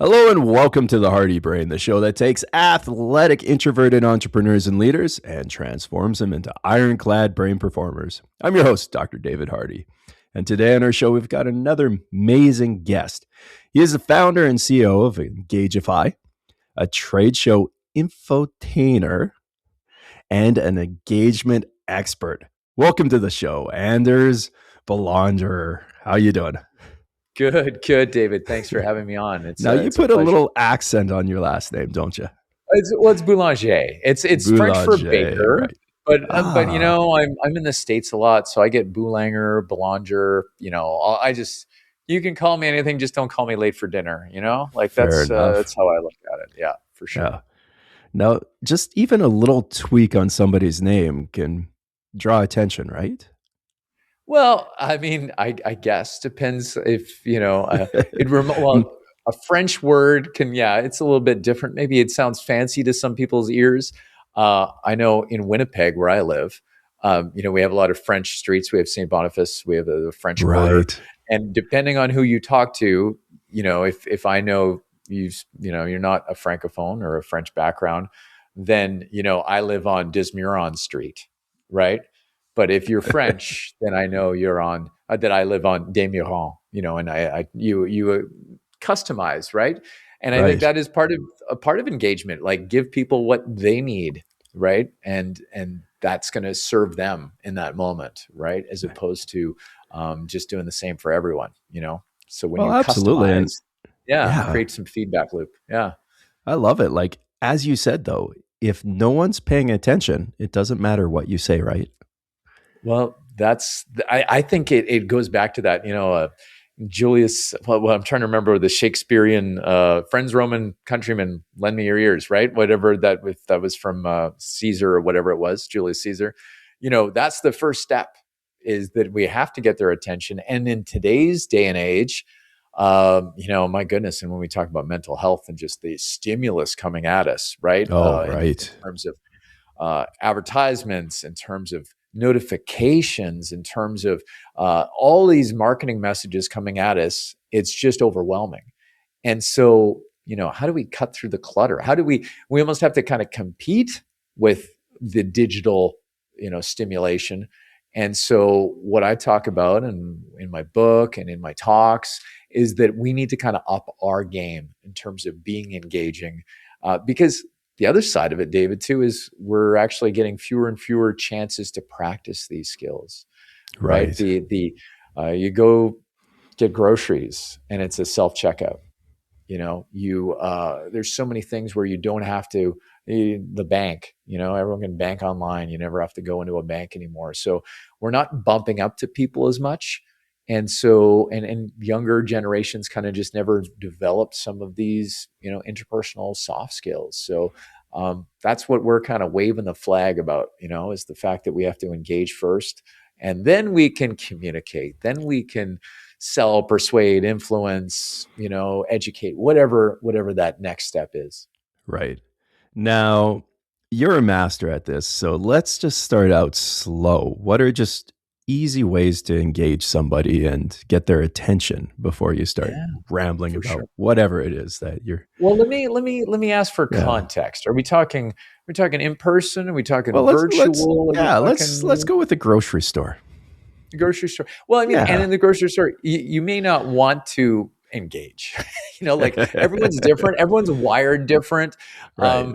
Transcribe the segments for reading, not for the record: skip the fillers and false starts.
Hello and welcome to the Hardy Brain, the show that takes athletic, introverted entrepreneurs and leaders and transforms them into ironclad brain performers. I'm your host, Dr. David Hardy. And today on our show, we've got another amazing guest. He is the founder and CEO of Engagify, a trade show infotainer, and an engagement expert. Welcome to the show, Anders Belanger. How you doing? Good, David. Thanks for having me on. Now you put a little accent on your last name, don't you? It's Boulanger. It's French for Boulanger, baker, right. but I'm in the States a lot, so I get Boulanger, Belanger. You can call me anything, just don't call me late for dinner. That's how I look at it. Yeah, for sure. Yeah. Now, just even a little tweak on somebody's name can draw attention, right? Well, I mean, I guess depends if a French word can, it's a little bit different. Maybe it sounds fancy to some people's ears. I know in Winnipeg, where I live, we have a lot of French streets. We have St. Boniface. We have the French Quarter, and depending on who you talk to, if I know you're not a francophone or a French background, then I live on Dismuron Street, right? But if you're French, then I know you're on that I live on Desmirons, and you customize, right? And I think that is part of engagement. Like, give people what they need, right? And that's going to serve them in that moment, right? As opposed to just doing the same for everyone, So when you customize, create some feedback loop. Yeah, I love it. Like, as you said, though, if no one's paying attention, it doesn't matter what you say, right? Well, I think it goes back to that, Julius, well, I'm trying to remember the Shakespearean, friends, Roman countrymen, lend me your ears, right? Whatever that was from Caesar or whatever it was, Julius Caesar. That's the first step, is that we have to get their attention. And in today's day and age, my goodness, and when we talk about mental health and just the stimulus coming at us, right? In terms of advertisements, in terms of notifications, in terms of all these marketing messages coming at us, it's just overwhelming. And so, how do we cut through the clutter? How do we almost have to kind of compete with the digital, stimulation. And so what I talk about in my book and in my talks is that we need to kind of up our game in terms of being engaging, because the other side of it, David, too, is we're actually getting fewer and fewer chances to practice these skills. Right? You go get groceries and it's a self-checkout. There's so many things where you don't have to. The bank, everyone can bank online. You never have to go into a bank anymore. So we're not bumping up to people as much. And so, and younger generations kind of just never developed some of these, interpersonal soft skills. So that's what we're kind of waving the flag about, is the fact that we have to engage first, and then we can communicate. Then we can sell, persuade, influence, educate, whatever that next step is. Right. Now, you're a master at this, so let's just start out slow. What are just easy ways to engage somebody and get their attention before you start rambling about whatever it is that you're? Well, let me ask for context. Are we talking in person? Are we talking virtual? Let's go with the grocery store. The grocery store. Well, I mean, and in the grocery store, you may not want to engage. Like, everyone's different. Everyone's wired different. Right.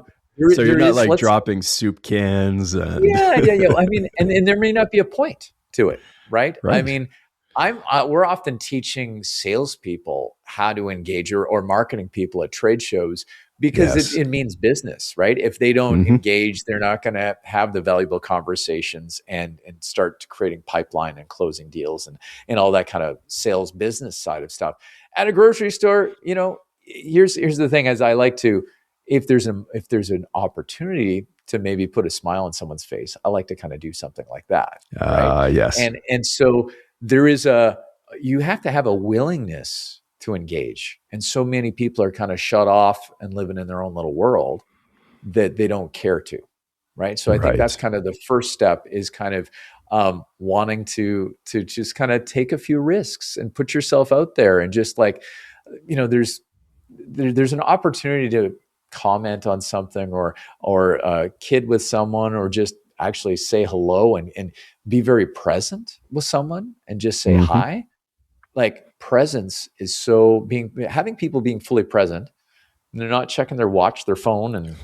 So you're not like dropping soup cans. Yeah. I mean, and there may not be a point to it, right? I mean, we're often teaching salespeople how to engage, or marketing people at trade shows, because it means business, right? If they don't engage, they're not going to have the valuable conversations and start creating pipeline and closing deals and all that kind of sales business side of stuff. At a grocery store, here's the thing: as I like to, if there's an opportunity to maybe put a smile on someone's face, I like to kind of do something like that. Right? Yes. And so you have to have a willingness to engage. And so many people are kind of shut off and living in their own little world that they don't care to. Right. So I think that's kind of the first step, is kind of wanting to just kind of take a few risks and put yourself out there, and just like, there's there's an opportunity to comment on something, or kid with someone, or just actually say hello and be very present with someone and just say Mm-hmm. hi. Like, presence is so having people being fully present, and they're not checking their watch, their phone, and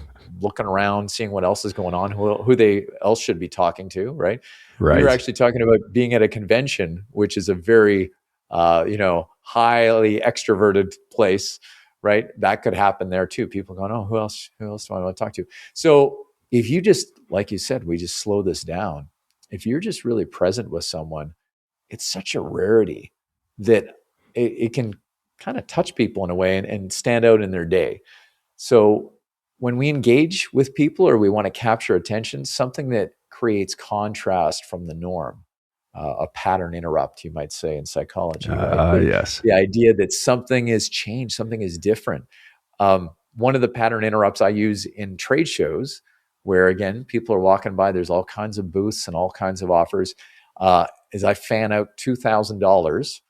looking around, seeing what else is going on, who they else should be talking to, right? We were Right. actually talking about being at a convention, which is a very, highly extroverted place, right? That could happen there too. People going, oh, who else do I want to talk to? So if you just, like you said, we just slow this down. If you're just really present with someone, it's such a rarity that it can kind of touch people in a way and stand out in their day. So when we engage with people or we want to capture attention, something that creates contrast from the norm, a pattern interrupt, you might say in psychology, right? Yes. The idea that something is changed, something is different. One of the pattern interrupts I use in trade shows, where again, people are walking by, there's all kinds of booths and all kinds of offers, is I fan out $2,000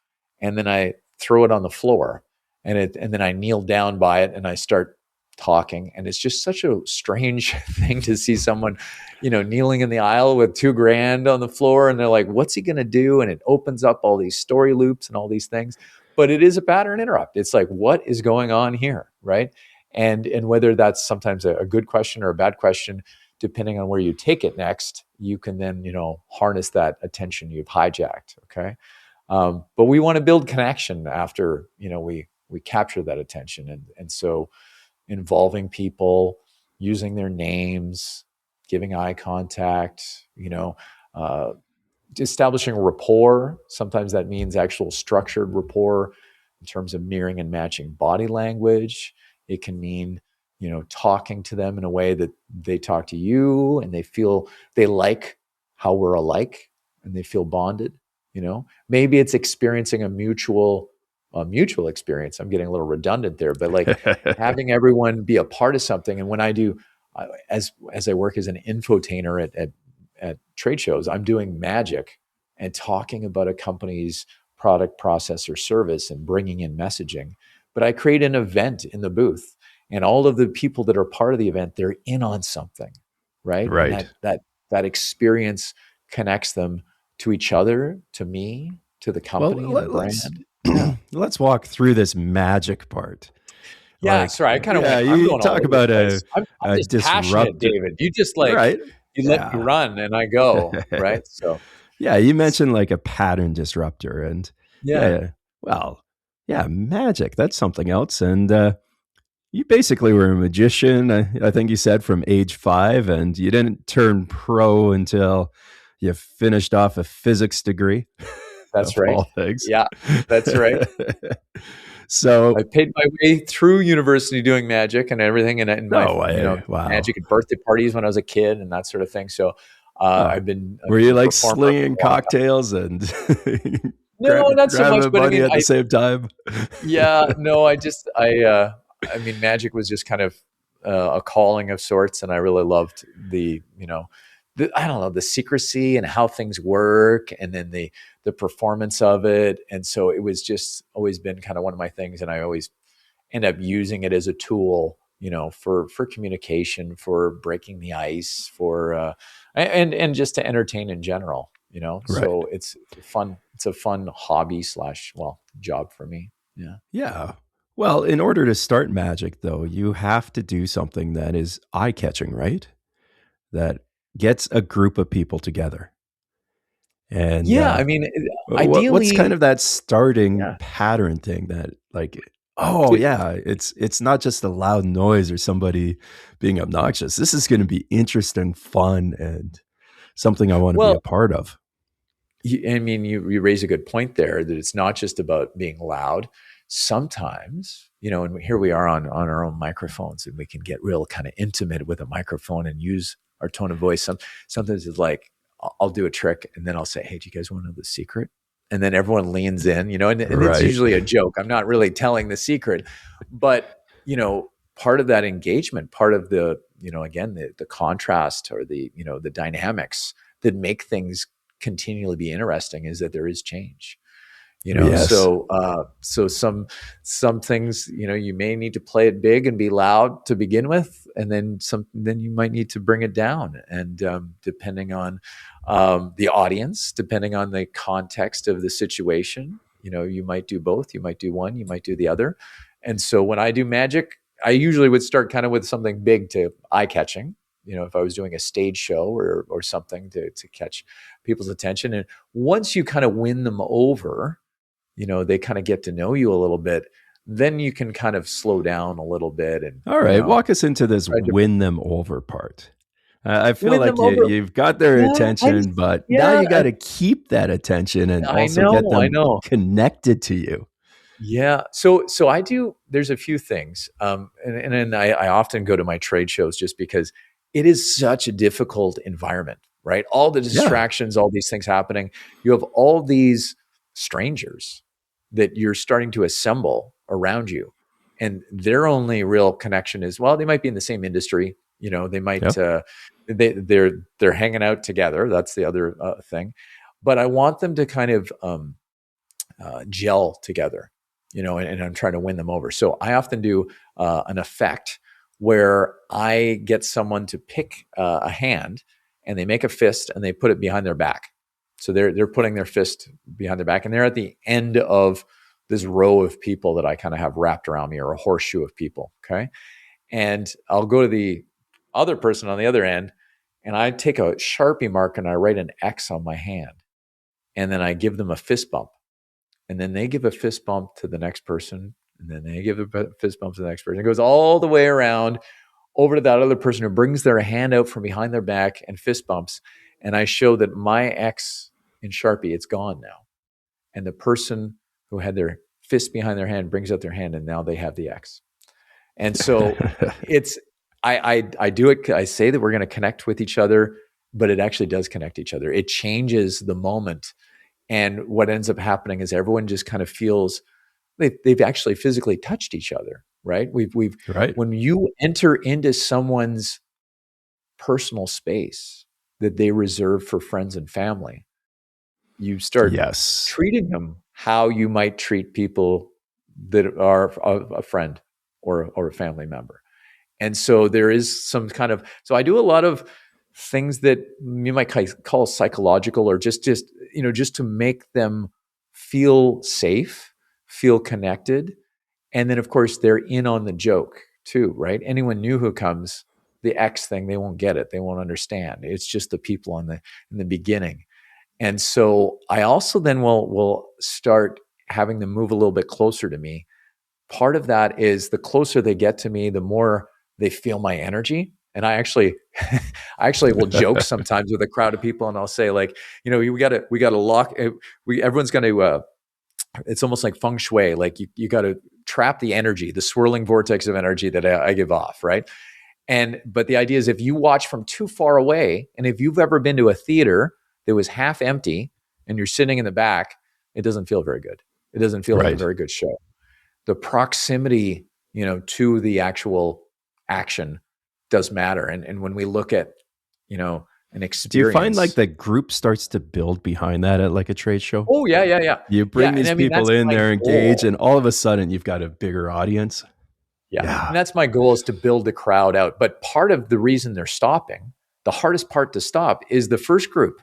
and then I throw it on the floor, and then I kneel down by it and I start talking. And it's just such a strange thing to see someone, kneeling in the aisle with $2,000 on the floor, and they're like, what's he going to do? And it opens up all these story loops and all these things. But it is a pattern interrupt. It's like, what is going on here, right? And whether that's sometimes a good question or a bad question, depending on where you take it next, you can then, harness that attention you've hijacked. Okay. But we want to build connection after, we capture that attention. And so involving people, using their names, giving eye contact, uh, establishing rapport. Sometimes that means actual structured rapport in terms of mirroring and matching body language. It can mean, talking to them in a way that they talk to you and they feel they like how we're alike and they feel bonded. Maybe it's experiencing a mutual experience. I'm getting a little redundant there, but like having everyone be a part of something. And when I do, as I work as an infotainer at trade shows, I'm doing magic and talking about a company's product, process, or service and bringing in messaging. But I create an event in the booth, and all of the people that are part of the event, they're in on something, right? And Right. that experience connects them to each other, to me, to the Well, company and the let's brand. Yeah. let's walk through this magic part. Yeah, Like, sorry, I kind of yeah, I'm you going all talk over the about place. I'm a just passionate, disruptor, David. You just right? you let me Yeah. run and I go, right? So Yeah, you mentioned like a pattern disruptor, and yeah, yeah. yeah. Well, yeah, magic. That's something else. And you basically were a magician. I think you said from age 5, and you didn't turn pro until you finished off a physics degree, That's of right. all things. Yeah, that's right. I So, paid my way through university doing magic and everything, and my no way. magic Wow. at birthday parties when I was a kid and that sort of thing. So Oh, I've were been you a like performer for slinging a long time. cocktails and No, not so much. grabbing But I money mean, at the same time? yeah, no, I mean, magic was just kind of a calling of sorts, and I really loved I don't know, the secrecy and how things work, and then the performance of it, and so it was just always been kind of one of my things, and I always end up using it as a tool, for communication, for breaking the ice, for and just to entertain in general. Right. So it's a fun hobby slash, well, job for me. Yeah. Yeah. Well, in order to start magic, though, you have to do something that is eye catching, right? That gets a group of people together. And Yeah, I mean, what's kind ideally, of that starting yeah. pattern thing that, like, oh To, yeah, it's not just a loud noise or somebody being obnoxious. This is going to be interesting, fun, and something I want to be a well, part of. I mean, you raise a good point there, that it's not just about being loud. Sometimes, and here we are on our own microphones, and we can get real kind of intimate with a microphone and use our tone of voice. Sometimes it's like I'll do a trick, and then I'll say, "Hey, do you guys want to know the secret?" And then everyone leans in, and it's Right. usually a joke. I'm not really telling the secret, but part of that engagement, part of again, the contrast, or the dynamics that make things continually be interesting, is that there is change. Yes. So some things, you may need to play it big and be loud to begin with, and then you might need to bring it down, and depending on the audience, depending on the context of the situation, you might do both, you might do one, you might do the other. And so when I do magic, I usually would start kind of with something big to eye catching, if I was doing a stage show or something to catch people's attention. And once you kind of win them over, they kind of get to know you a little bit, then you can kind of slow down a little bit and, All right. Walk us into this try to win them over part. I feel win like them over. you've got their Yeah, attention, but now yeah, you got to keep that attention and I also get know, I them know. connected to you. Yeah. So I do, there's a few things. And I often go to my trade shows just because it is such a difficult environment, right? All the Yeah. distractions, all these things happening. You have all these strangers that you're starting to assemble around you. And their only real connection is, well, they might be in the same industry. They might, Yep. they're hanging out together. That's the other thing. But I want them to kind of, gel together, and I'm trying to win them over. So I often do an effect where I get someone to pick a hand, and they make a fist and they put it behind their back. So they're putting their fist behind their back, and they're at the end of this row of people that I kind of have wrapped around me, or a horseshoe of people. Okay. And I'll go to the other person on the other end, and I take a Sharpie mark and I write an X on my hand, and then I give them a fist bump. And then they give a fist bump to the next person, and then they give a fist bump to the next person. It goes all the way around over to that other person who brings their hand out from behind their back and fist bumps. And I show that my X in Sharpie, it's gone now. And the person who had their fist behind their hand brings out their hand, and now they have the X. And so it's, I do it. I say that we're going to connect with each other, but it actually does connect each other. It changes the moment. And what ends up happening is everyone just kind of feels they've actually physically touched each other, right? Right. When you enter into someone's personal space that they reserve for friends and family, you start Yes. treating them how you might treat people that are a friend or a family member. And so there is some kind of, so I do a lot of things that you might call psychological, or just to make them feel safe, feel connected. And then of course they're in on the joke too, right? Anyone new who comes, the X thing, they won't get it. They won't understand. It's just the people in the beginning. And so I also then will start having them move a little bit closer to me. Part of that is the closer they get to me, the more they feel my energy. And I actually will joke sometimes with a crowd of people, and I'll say, like, we got to lock. Everyone's going to. It's almost like feng shui. Like you got to trap the energy, the swirling vortex of energy that I give off, right? But the idea is, if you watch from too far away, and if you've ever been to a theater that was half empty and you're sitting in the back, it doesn't feel very good. It doesn't feel like a very good show. The proximity, to the actual action does matter. And when we look at, an experience. Do you find like the group starts to build behind that at like a trade show? Oh, yeah. You bring these people in, they're engaged, and all of a sudden you've got a bigger audience. Yeah. And that's my goal, is to build the crowd out. But part of the reason they're stopping, the hardest part to stop, is the first group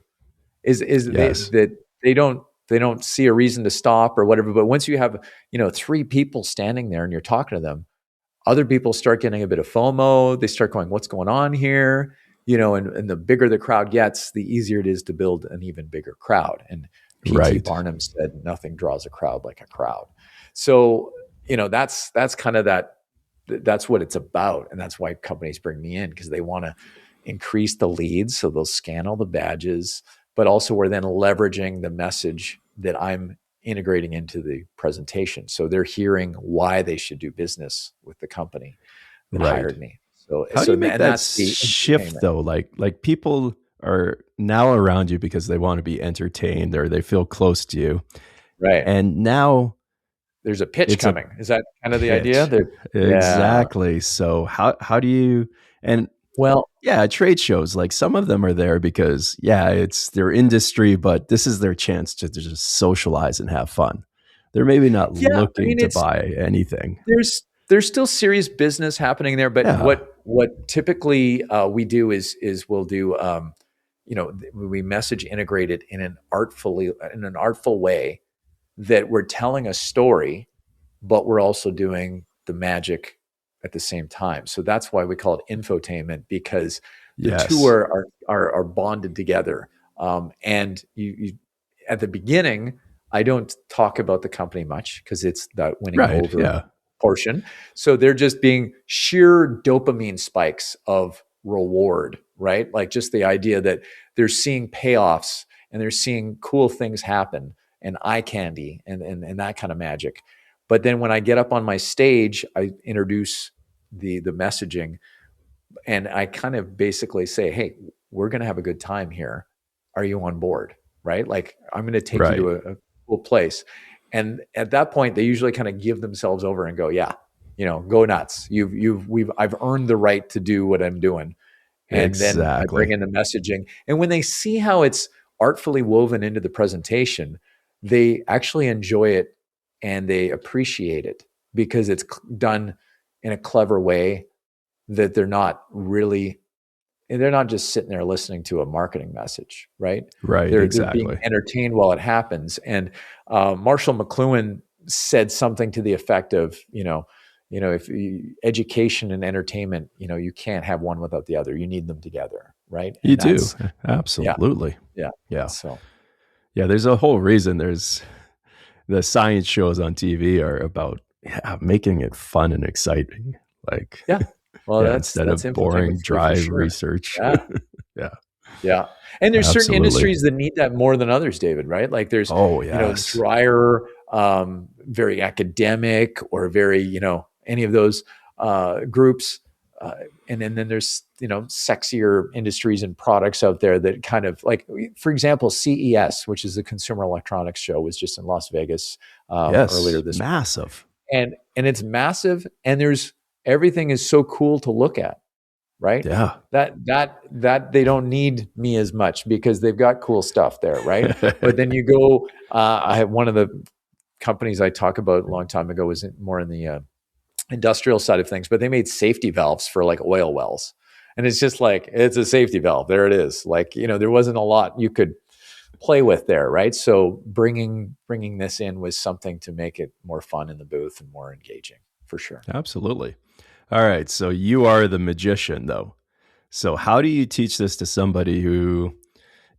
is Yes. that they don't see a reason to stop or whatever. But once you have, 3 people standing there and you're talking to them, other people start getting a bit of FOMO. They start going, what's going on here? And the bigger the crowd gets, the easier it is to build an even bigger crowd. And P.T. Barnum said, nothing draws a crowd like a crowd. So, that's kind of that's what it's about. And that's why companies bring me in, because they want to increase the leads. So they'll scan all the badges, but also we're then leveraging the message that I'm integrating into the presentation. So they're hearing why they should do business with the company that hired me. So how do you make that shift though? Like people are now around you because they want to be entertained or they feel close to you. Right. And now there's a pitch coming. Is that kind of the idea? Exactly. So how do you, and Well, yeah, trade shows, like some of them are there because, yeah, it's their industry, but this is their chance to just socialize and have fun. They're maybe not yeah, I looking mean, to buy anything. there's still serious business happening there, but Yeah. what typically we do is we'll do we message integrate it in an artful way that we're telling a story, but we're also doing the magic at the same time. So that's why we call it infotainment, because the two Yes. are bonded together. And you at the beginning, I don't talk about the company much because it's that winning Right. over Yeah. portion. So they're just being sheer dopamine spikes of reward, right? Like just the idea that they're seeing payoffs and they're seeing cool things happen and eye candy and that kind of magic. But then when I get up on my stage, I introduce the messaging and I kind of basically say, "Hey, we're going to have a good time here. Are you on board?" Right? Like I'm going to take you Right. to a cool place. And at that point, they usually kind of give themselves over and go, "Yeah, go nuts. I've earned the right to do what I'm doing." And then I bring Exactly. in the messaging. And when they see how it's artfully woven into the presentation, they actually enjoy it and they appreciate it because it's done in a clever way that they're not just sitting there listening to a marketing message, right? Right. They're being Exactly. entertained while it happens. And Marshall McLuhan said something to the effect of, if education and entertainment, you can't have one without the other. You need them together, right? You And do. that's yeah, Absolutely. yeah. Yeah. So Yeah. There's a whole reason there's the science shows on TV are about, yeah, making it fun and exciting. Like, yeah, well, yeah, that's instead that's of infotainment boring, for dry sure. research. Yeah. Yeah. Yeah. And there's certain Absolutely. industries that need that more than others, David, right? Like there's, Oh, yes. drier, very academic or very, any of those groups. And then there's, sexier industries and products out there that kind of like, for example, CES, which is the Consumer Electronics Show, was just in Las Vegas earlier Yes. this Massive. and it's massive and there's everything is so cool to look at, right? Yeah. That they don't need me as much because they've got cool stuff there, right? But then you go, I have one of the companies I talked about a long time ago was more in the industrial side of things, but they made safety valves for like oil wells, and it's just like it's a safety valve. There it is. Like there wasn't a lot you could play with there, right? So bringing this in was something to make it more fun in the booth and more engaging, for sure. Absolutely. All right. So you are the magician, though. So how do you teach this to somebody who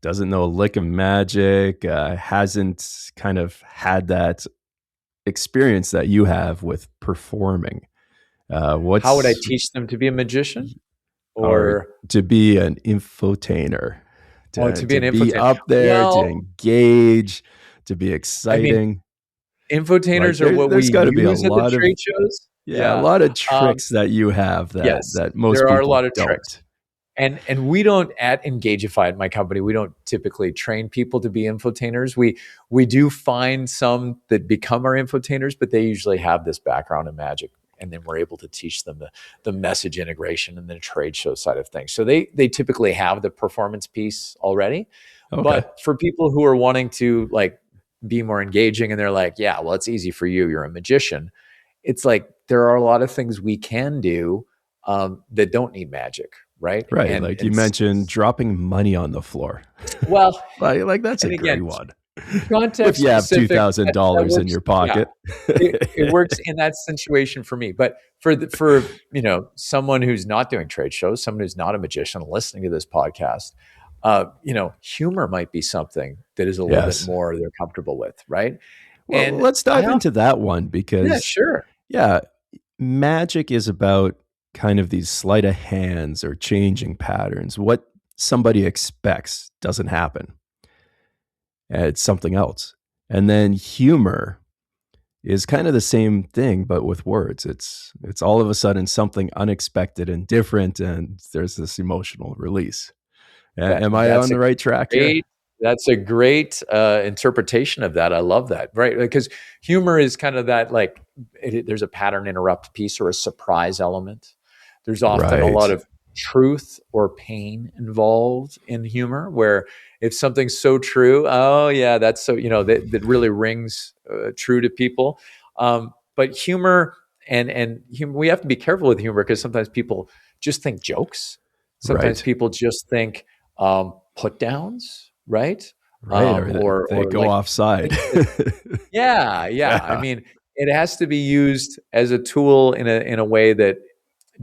doesn't know a lick of magic, hasn't kind of had that experience that you have with performing? How would I What's teach them to be a magician? or Or to be an infotainer, to be to an be infotainer? up there, to Well, engage, to be I mean, exciting? Like infotainers are what we there's got to be a use at the lot of, trade shows. yeah, a Yeah. lot of Um, tricks that you have yes, that most there are a people lot of tricks. don't. And we don't at Engagify at my company, we don't typically train people to be infotainers. We do find some that become our infotainers, but they usually have this background in magic. And then we're able to teach them the message integration and the trade show side of things. So they typically have the performance piece already. Okay. But for people who are wanting to like be more engaging and they're like, yeah, well, it's easy for you. You're a magician. It's like there are a lot of things we can do that don't need magic, right? Right. Like you mentioned, dropping money on the floor. Well, Like that's a and again, great one. If context you have specific, that $2,000 in works. your Yeah, pocket. it works in that situation for me. But for someone who's not doing trade shows, someone who's not a magician, listening to this podcast, humor might be something that is a little bit Yes. more they're comfortable with, right? Well, And let's I dive often, into that one yeah, because, sure, yeah, magic is about kind of these sleight of hands or changing patterns. What somebody expects doesn't happen. It's something else. And then humor is kind of the same thing, but with words. It's all of a sudden something unexpected and different, and there's this emotional release. Am I on that's a the right track here? great. That's a great interpretation of that. I love that, right? Because humor is kind of that there's a pattern interrupt piece or a surprise element. There's often a lot Right. of truth or pain involved in humor, where if something's so true, oh yeah, that's so, that really rings true to people. But humor and humor, we have to be careful with humor because sometimes people just think jokes. Sometimes Right. people just think put downs, right? Right. Or they Or go like offside. things that, yeah, yeah. I Yeah. mean, it has to be used as a tool in a way that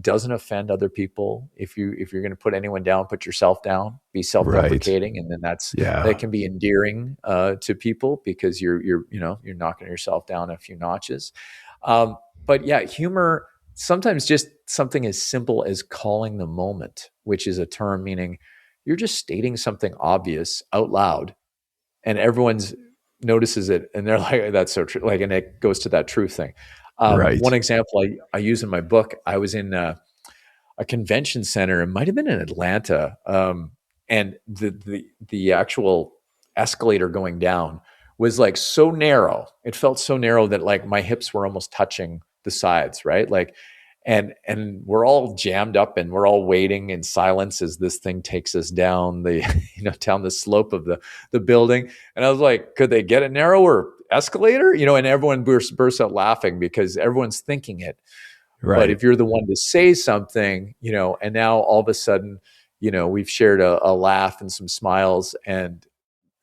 doesn't offend other people. If you're going to put anyone down, put yourself down. Be Right. self-deprecating, and then that Yeah. can be endearing to people because you're knocking yourself down a few notches. Um, but yeah, humor sometimes just something as simple as calling the moment, which is a term meaning you're just stating something obvious out loud and everyone's notices it and they're like, that's so true. Like, and it goes to that truth thing. One Right. example I use in my book, I was in a convention center. It might have been in Atlanta. And the actual escalator going down was like so narrow. It felt so narrow that like my hips were almost touching the sides, right? Like, and we're all jammed up and we're all waiting in silence as this thing takes us down the down the slope of the building. And I was like, could they get a narrower escalator? And everyone bursts out laughing because everyone's thinking it. But Right. if you're the one to say something, and now all of a sudden, we've shared a laugh and some smiles. And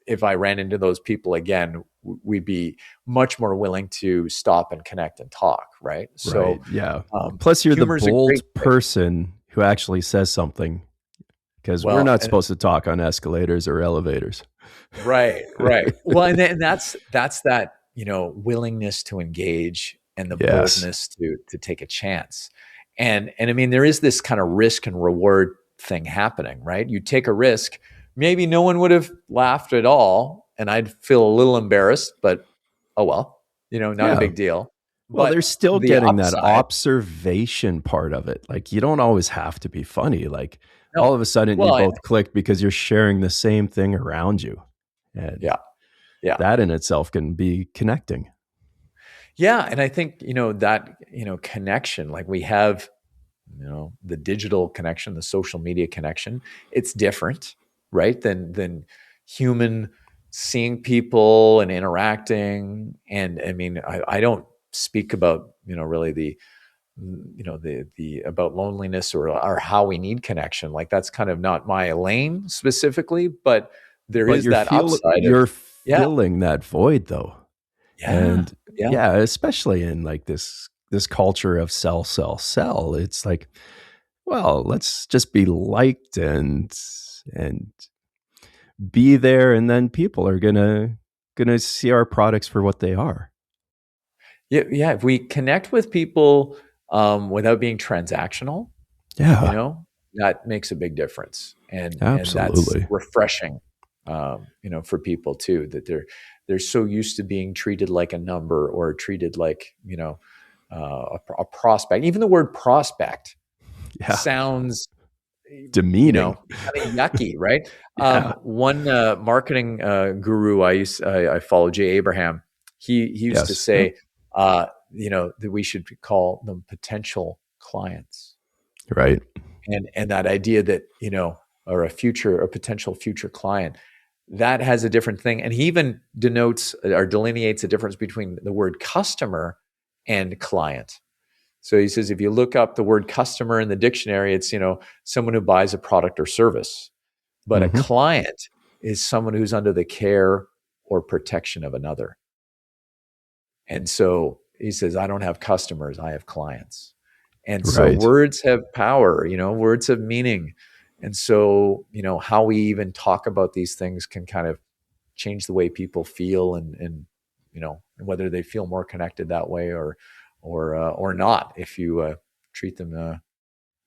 if I ran into those people again, we'd be much more willing to stop and connect and talk. Right. Right. So Yeah. Plus, you're the humor is a bold great thing. person who actually says something because we're Well, not and supposed to talk on escalators or elevators. right, right. Well, and that's that, willingness to engage and the Yes. boldness to take a chance. And I mean, there is this kind of risk and reward thing happening, right? You take a risk, maybe no one would have laughed at all, and I'd feel a little embarrassed, but oh well, not a Yeah. big deal. Well, they're But still the getting that upside, observation part of it. Like, you don't always have to be funny. Like, all no. of a sudden, you Well, both clicked because you're sharing the same thing around you. And yeah, yeah. that in itself can be connecting. Yeah, and I think, that, connection, like we have, the digital connection, the social media connection, it's different, right? Than human seeing people and interacting. And I mean, I don't speak about, really the about loneliness or how we need connection. Like that's kind of not my lane specifically, but there But is that upside of, you're yeah, filling that void though. yeah, And yeah. yeah, especially in like this culture of sell, sell, sell. It's like, well, let's just be liked and be there, and then people are gonna see our products for what they are. Yeah, yeah. If we connect with people without being transactional, you Yeah, know, that makes a big difference, and that's absolutely. refreshing, for people too. That they're so used to being treated like a number or treated like a prospect. Even the word prospect Yeah, sounds demeaning. kind of yucky, right? Yeah. One marketing guru I follow, Jay Abraham, he used to Yes. Yep. say, that we should call them potential clients, Right. and that idea that or a potential future client, that has a different thing. And he even denotes or delineates a difference between the word customer and client. So he says, if you look up the word customer in the dictionary, it's, someone who buys a product or service. But a Hmm. client is someone who's under the care or protection of another. And so he says, I don't have customers, I have clients. And so Right. words have power, words have meaning. And so, how we even talk about these things can kind of change the way people feel and whether they feel more connected that way or not if you treat them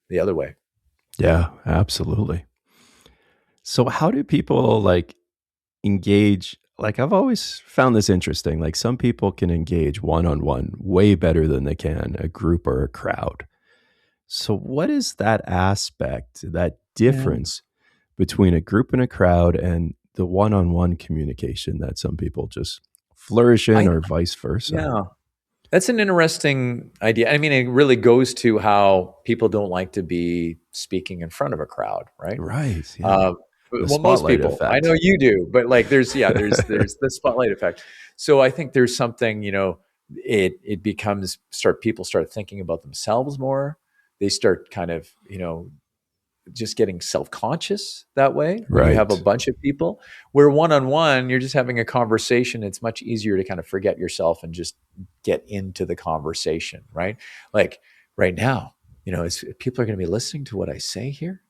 the other way. Yeah, absolutely. So how do people like engage? Like, I've always found this interesting. Like, some people can engage one on one way better than they can a group or a crowd. So what is that aspect, that Yeah. difference between a group and a crowd and the one on one communication that some people just flourish in, I or vice versa? Yeah. That's an interesting idea. I mean, it really goes to how people don't like to be speaking in front of a crowd, right? Right. Yeah. Uh, The well, most spotlight people. I know effect. you do, but like, there's the spotlight effect. So I think there's something, it becomes people start thinking about themselves more. They start kind of, just getting self-conscious that way when you have a Right. bunch of people, where one-on-one you're just having a conversation. It's much easier to kind of forget yourself and just get into the conversation, right? Like right now, people are going to be listening to what I say here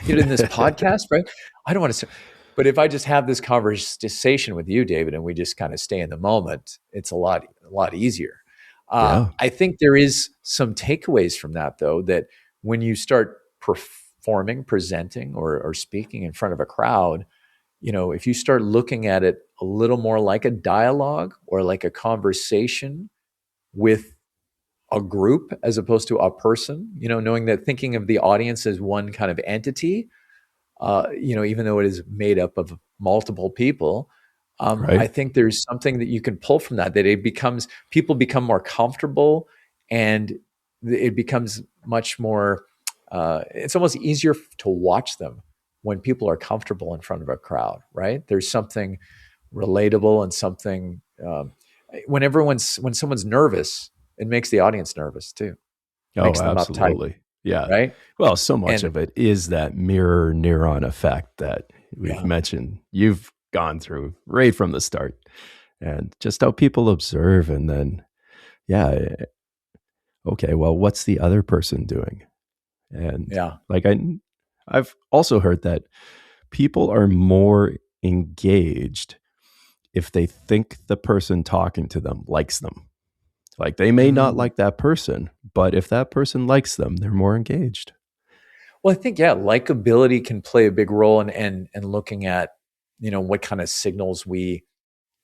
in this podcast, right? I don't want to say, but if I just have this conversation with you, David, and we just kind of stay in the moment, it's a lot easier. Yeah. I think there is some takeaways from that, though, that when you start performing, presenting, or speaking in front of a crowd, if you start looking at it a little more like a dialogue or like a conversation with a group as opposed to a person, knowing that thinking of the audience as one kind of entity, even though it is made up of multiple people, I Right. think there's something that you can pull from that people become more comfortable, and it becomes much more, it's almost easier to watch them when people are comfortable in front of a crowd, right? There's something relatable and something, when someone's nervous, it makes the audience nervous too, Oh, makes them uptight, absolutely. Yeah. right? Well, so much And of it is that mirror neuron effect that we've yeah, mentioned. You've gone through right from the start, and just how people observe, and then, yeah, okay, well, what's the other person doing? And yeah. like I've also heard that people are more engaged if they think the person talking to them likes them. Like they may not Mm. like that person, but if that person likes them, they're more engaged. Well, I think, yeah, likability can play a big role in looking at, what kind of signals we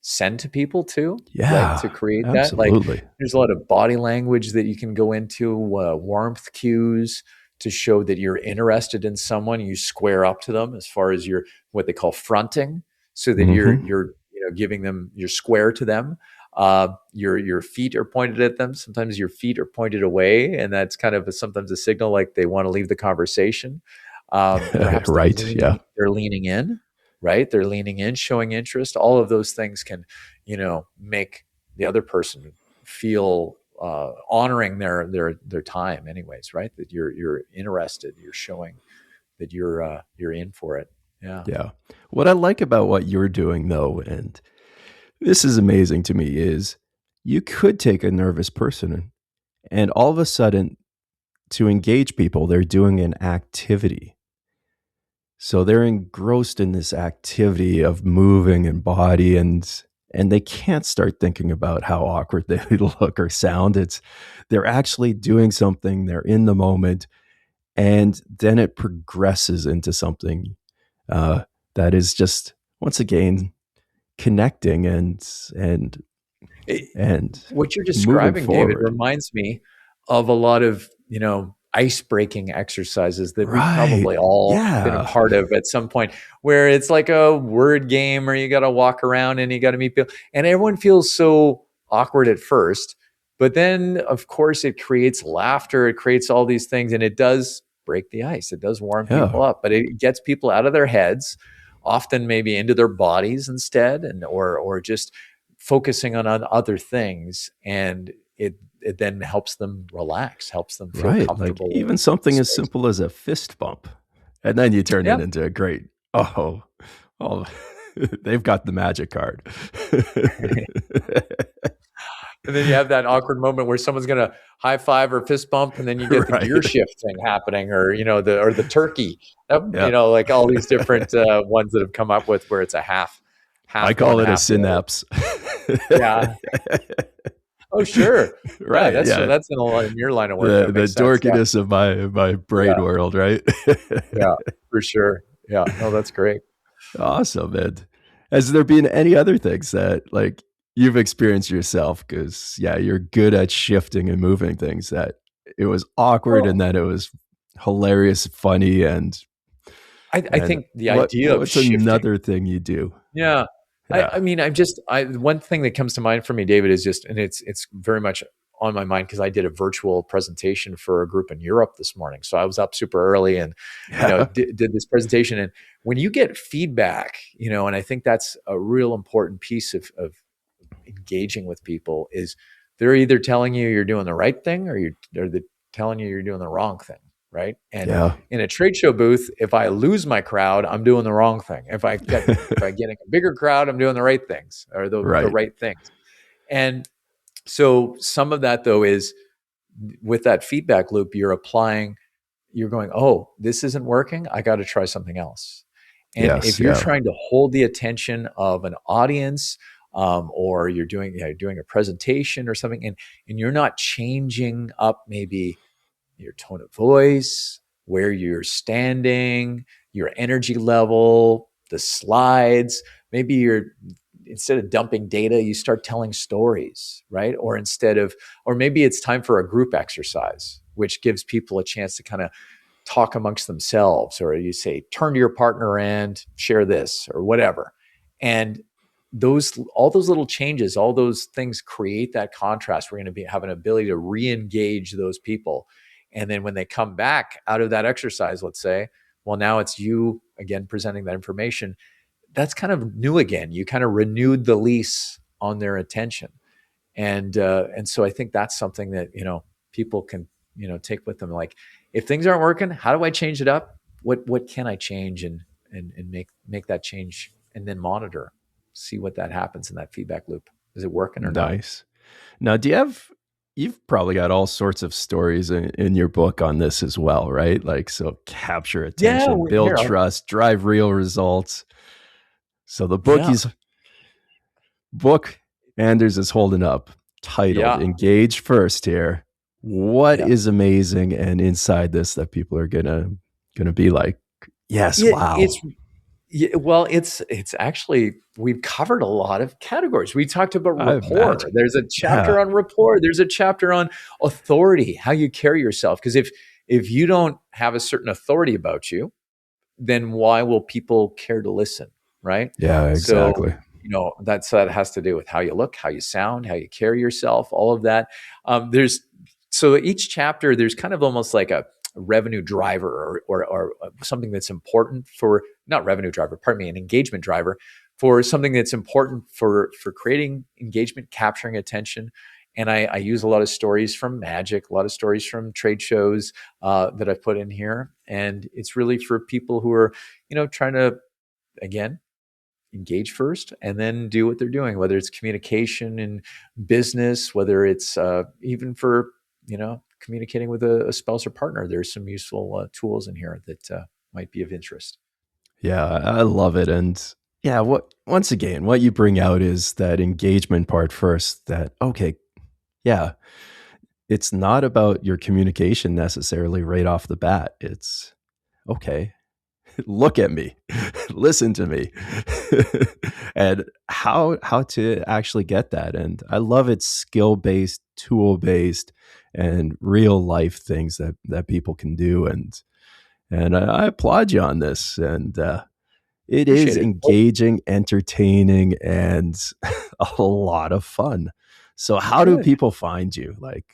send to people too, right? To Yeah, create that. Like absolutely. there's a lot of body language that you can go into, warmth cues to show that you're interested in someone. You square up to them as far as your what they call fronting, so that Hmm. you're giving them, you're square to them. Your feet are pointed at them. Sometimes your feet are pointed away, and that's kind of sometimes a signal like they want to leave the conversation. Perhaps Right. Yeah. they're leaning in, right? They're leaning in, showing interest. All of those things can, make the other person feel, honoring their time, anyways, right? That you're interested, you're showing that you're in for it. Yeah. Yeah. What I like about what you're doing, though, and this is amazing to me, is you could take a nervous person and all of a sudden, to engage people, they're doing an activity. So they're engrossed in this activity of moving and body, and they can't start thinking about how awkward they look or sound. It's they're actually doing something, they're in the moment, and then it progresses into something uh, that is just once again connecting and It, and what you're moving describing, David, forward. reminds me of a lot of, ice breaking exercises that we've Right. probably all been a Yeah. part of at some point, where it's like a word game, or you got to walk around and you got to meet people, and everyone feels so awkward at first, but then of course it creates laughter, it creates all these things, and it does break the ice, it does warm Yeah. people up, but it gets people out of their heads, often maybe into their bodies instead, and or just focusing on other things, and it then helps them relax, helps them feel Right. Like comfortable even in something as space. simple as a fist bump. And then you turn Yeah. it into a great, oh, oh, they've got the magic card. And then you have that awkward moment where someone's going to high five or fist bump, and then you get the gear Right. shift thing happening, or the turkey, Yeah. like all these different, ones that have come up with where it's a I half call one, it a half the other. synapse. Yeah. Oh, sure. Yeah, Right. that's Yeah. in a lot in your line of work. The That the makes sense. Yeah. dorkiness of my brain Yeah. world, right? Yeah. For sure. Yeah. No, that's great. Awesome, man. Has there been any other things that like you've experienced yourself? Because yeah, you're good at shifting and moving things. That it was awkward and Well, then it was hilarious, funny, I and think the idea of what's shifting. another thing you do? Yeah. Yeah. I mean, one thing that comes to mind for me, David, is just, and it's very much on my mind because I did a virtual presentation for a group in Europe this morning. So I was up super early and, Yeah. did this presentation. And when you get feedback, and I think that's a real important piece of engaging with people, is they're either telling you you're doing the right thing or they're telling you you're doing the wrong thing. Right. And Yeah. in a trade show booth, if I lose my crowd, I'm doing the wrong thing. If I get a bigger crowd, I'm doing the right things, or the Right. right things. And so some of that, though, is with that feedback loop, you're going, oh, this isn't working. I got to try something else. And Yes. if you're Yeah. trying to hold the attention of an audience, or you're doing a presentation or something, and you're not changing up maybe your tone of voice, where you're standing, your energy level, the slides, maybe instead of dumping data, you start telling stories, right? Or maybe it's time for a group exercise, which gives people a chance to kind of talk amongst themselves, or you say, turn to your partner and share this or whatever. And all those little changes, all those things create that contrast. We're going to have an ability to re-engage those people. And then when they come back out of that exercise, let's say, well, now it's you again presenting that information. That's kind of new again. You kind of renewed the lease on their attention. And so I think that's something that, people can, take with them. Like, if things aren't working, how do I change it up? What can I change and make that change, and then monitor, see what that happens in that feedback loop. Is it working or not? Nice. Now, you've probably got all sorts of stories in your book on this as well, right? Like, so capture Yeah, attention, build trust, drive real results. So the yeah, book Anders is holding up, titled yeah, Engage First here. What yeah. is amazing and inside this that people are gonna be like, yes, wow. Well, it's actually, we've covered a lot of categories. We talked about I rapport. imagine. There's a chapter on rapport. There's a chapter on authority, how you carry yourself. Because if you don't have a certain authority about you, then why will people care to listen, right? Yeah, So, exactly. that has to do with how you look, how you sound, how you carry yourself, all of that. So each chapter, there's kind of almost like a revenue driver, or something that's important for, not revenue driver, pardon me, an engagement driver for something that's important for creating engagement, capturing attention. And I use a lot of stories from Magic, a lot of stories from trade shows that I've put in here. And it's really for people who are, trying to, again, engage first and then do what they're doing, whether it's communication and business, whether it's even for, communicating with a spouse or partner. There's some useful tools in here that might be of interest. Yeah, I love it. And yeah, once again, what you bring out is that engagement part first, that, okay, yeah, it's not about your communication necessarily right off the bat. It's, okay, look at me, listen to me, and how to actually get that. And I love it, skill-based, tool-based, and real life things that people can do. And I applaud you on this. And it is Appreciate it. engaging, entertaining, and a lot of fun. So how do Good. people find you? Like,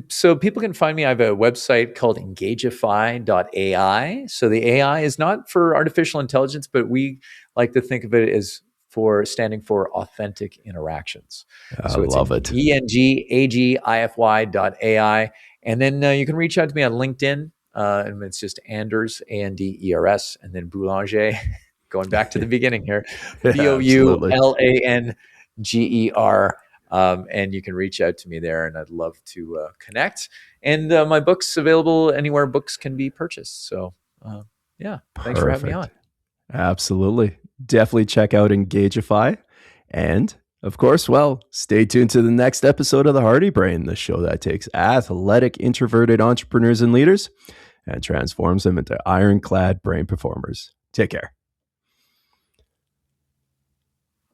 So people can find me. I have a website called Engagify.ai. So the AI is not for artificial intelligence, but we like to think of it as standing for authentic interactions. I So it's love it. Engagify.ai. And then you can reach out to me on LinkedIn. And it's just Anders, Anders, and then Boulanger, going back to the beginning here, Boulanger. And you can reach out to me there, and I'd love to connect. And my book's available anywhere books can be purchased. So, thanks for having me on. Absolutely. Definitely check out Engagify. And of course, well, stay tuned to the next episode of The Hardy Brain, the show that takes athletic, introverted entrepreneurs and leaders and transforms them into ironclad brain performers. Take care.